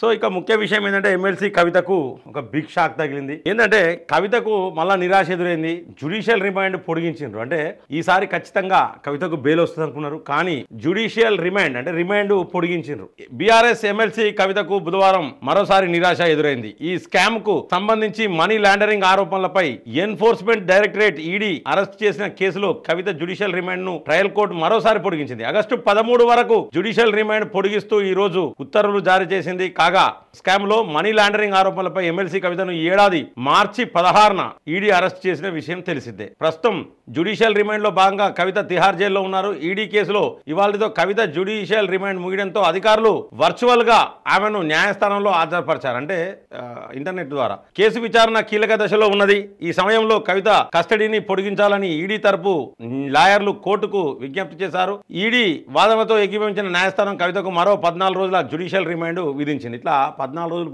So ఇక ముఖ్య విషయం ఏంటంటే ఎమ్మెల్సీ కవితకు ఒక బిగ్ షాక్ తగిలింది. ఏంటంటే కవితకు మళ్ళా నిరాశ ఎదురైంది. జ్యుడిషియల్ రిమాండ్ పొడిగించిండ్రు. అంటే ఈసారి ఖచ్చితంగా కవితకు బెయిల్ వస్తుంది అనుకున్నారు, కానీ జ్యుడిషియల్ రిమాండ్ అంటే రిమాండ్ పొడిగించిండ్రు. బీఆర్ఎస్ ఎమ్మెల్సీ కవితకు బుధవారం మరోసారి నిరాశ ఎదురైంది. ఈ స్కామ్ కు సంబంధించి మనీ లాండరింగ్ ఆరోపణలపై ఎన్ఫోర్స్మెంట్ డైరెక్టరేట్ ఈడీ అరెస్ట్ చేసిన కేసులో కవిత జ్యుడిషియల్ రిమాండ్ ను ట్రయల్ కోర్టు మరోసారి పొడిగించింది. ఆగస్టు 13 వరకు జ్యుడిషియల్ రిమాండ్ పొడిగిస్తూ ఈ రోజు ఉత్తర్వులు జారీ చేసింది. కాగా స్కామ్ లో మనీ లాండరింగ్ ఆరోపణలపై ఎమ్మెల్సీ కవితను ఈ ఏడాది మార్చి 16న ఈడీ అరెస్ట్ చేసిన విషయం తెలిసిందే. ప్రస్తుతం జ్యుడిషియల్ రిమాండ్ లో భాగంగా కవిత తిహార్ జైల్లో ఉన్నారు. ఈడీ కేసులో ఇవాళతో కవిత జ్యుడిషియల్ రిమాండ్ ముగియడంతో అధికారులు వర్చువల్ గా ఆమెను న్యాయస్థానంలో హాజరుపరిచారు. అంటే ఇంటర్నెట్ ద్వారా కేసు విచారణ కీలక దశలో ఉన్నది. ఈ సమయంలో కవిత కస్టడీని పొడిగించాలని ఈడీ తరపు లాయర్లు కోర్టుకు విజ్ఞప్తి చేశారు. ఈడీ వాదనతో ఏకీభవించిన న్యాయస్థానం కవితకు మరో 14 రోజుల జ్యుడిషియల్ రిమాండ్ విధించింది. ఇట్లా 14 రోజులు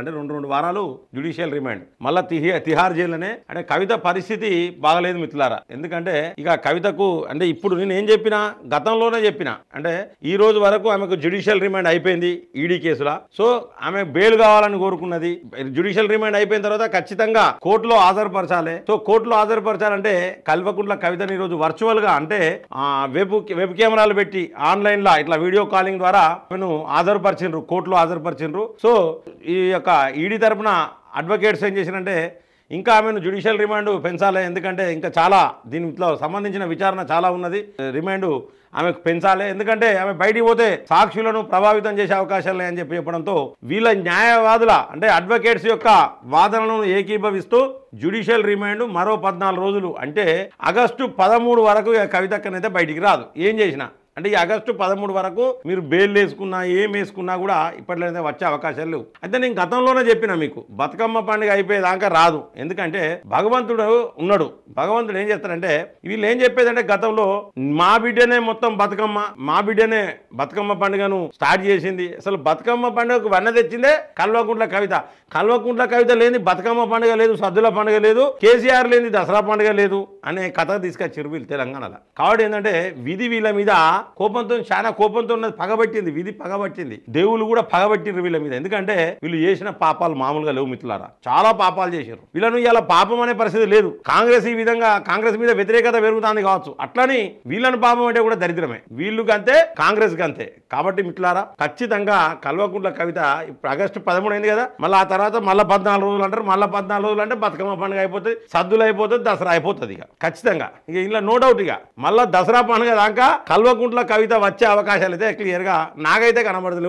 అంటే 2 వారాలు జ్యుడిషియల్ రిమాండ్. మళ్ళా తిహార్ జైల్లోనే. అంటే కవిత పరిస్థితి బాగలేదు మిత్రులారా. ఎందుకంటే ఇక కవితకు అంటే ఇప్పుడు నేను ఏం చెప్పినా గతంలోనే చెప్పిన, అంటే ఈ రోజు వరకు ఆమెకు జ్యుడిషియల్ రిమాండ్ అయిపోయింది ఈడీ కేసులా. సో ఆమె బెయిల్ కావాలని కోరుకున్నది. జ్యుడిషియల్ రిమాండ్ అయిపోయిన తర్వాత ఖచ్చితంగా కోర్టులో హాజరుపరచాలి. సో కోర్టులో హాజరుపరచాలంటే కల్వకుంట్ల కవితని ఈరోజు వర్చువల్ గా అంటే వెబ్ కెమెరాలు పెట్టి ఆన్లైన్ లా ఇట్లా వీడియో కాలింగ్ ద్వారా ఆమెను హాజరుపరిచిండ్రు, కోర్టులో హాజరుపరిచిండ్రు. సో ఈ యొక్క ఈడీ తరపున అడ్వకేట్స్ ఏం చేసినంటే ఇంకా ఆమెను జ్యుడిషియల్ రిమాండ్ పెంచాలి. ఎందుకంటే ఇంకా చాలా దీనిలో సంబంధించిన విచారణ చాలా ఉన్నది. రిమాండ్ ఆమెకు పెంచాలి. ఎందుకంటే ఆమె బయటికి పోతే సాక్షులను ప్రభావితం చేసే అవకాశాలు లేని చెప్పి చెప్పడంతో వీళ్ళ న్యాయవాదుల అంటే అడ్వకేట్స్ యొక్క వాదనలను ఏకీభవిస్తూ జ్యుడిషియల్ రిమాండ్ మరో 14 రోజులు అంటే ఆగస్టు 13 వరకు కవితక్కనైతే బయటికి రాదు. ఏం చేసినా అంటే ఈ ఆగస్టు 13 వరకు మీరు బెయిల్ వేసుకున్నా ఏం వేసుకున్నా కూడా ఇప్పట్లో వచ్చే అవకాశాలు లేవు. అయితే నేను గతంలోనే చెప్పిన మీకు బతుకమ్మ పండుగ అయిపోయేదాకా రాదు. ఎందుకంటే భగవంతుడు ఉన్నాడు. భగవంతుడు ఏం చేస్తాడంటే వీళ్ళు ఏం చెప్పేదంటే గతంలో మా బిడ్డనే మొత్తం బతుకమ్మ, మా బిడ్డనే బతుకమ్మ పండుగను స్టార్ట్ చేసింది. అసలు బతుకమ్మ పండుగకు వన్న తెచ్చిందే కల్వకుంట్ల కవిత. కల్వకుంట్ల కవిత లేని బతుకమ్మ పండుగ లేదు, సద్దుల పండుగ లేదు, కేసీఆర్ లేని దసరా పండుగ లేదు అనే కథ తీసుకొచ్చారు వీళ్ళు తెలంగాణలో. కాబట్టి ఏంటంటే విధి వీళ్ళ మీద కోపంతో చాలా కోపంతో ఉన్నది, పగబట్టింది, విధి పగబట్టింది, దేవుళ్ళు కూడా పగబట్టిండ్రు వీళ్ళ మీద. ఎందుకంటే వీళ్ళు చేసిన పాపాలు మామూలుగా లేవు మిత్రులారా. చాలా పాపాలు చేశారు. వీళ్ళను ఇలా పాపం అనే పరిస్థితి లేదు. కాంగ్రెస్ ఈ విధంగా కాంగ్రెస్ మీద వ్యతిరేకత పెరుగుతుంది కావచ్చు, అట్లని వీళ్ళని పాపం అంటే కూడా దరిద్రమే. వీళ్ళు కంతే కాంగ్రెస్ కంతే. కాబట్టి మిత్రులారా ఖచ్చితంగా కల్వకుంట్ల కవిత ఇప్పుడు ఆగస్టు 13 అయింది కదా, మళ్ళీ ఆ తర్వాత మళ్ళీ 14 రోజులు అంటారు. మళ్ళీ 14 రోజులు అంటే బతుకమ్మ పండుగ అయిపోతుంది, సద్దులు అయిపోతుంది, దసరా అయిపోతుంది. ఇక ఖచ్చితంగా ఇక ఇలా నో డౌట్ ఇక మళ్ళీ దసరా పండుగ దాకా కల్వకుంట్ల కవిత వచ్చే అవకాశాలు అయితే క్లియర్గా నాకైతే కనబడదు.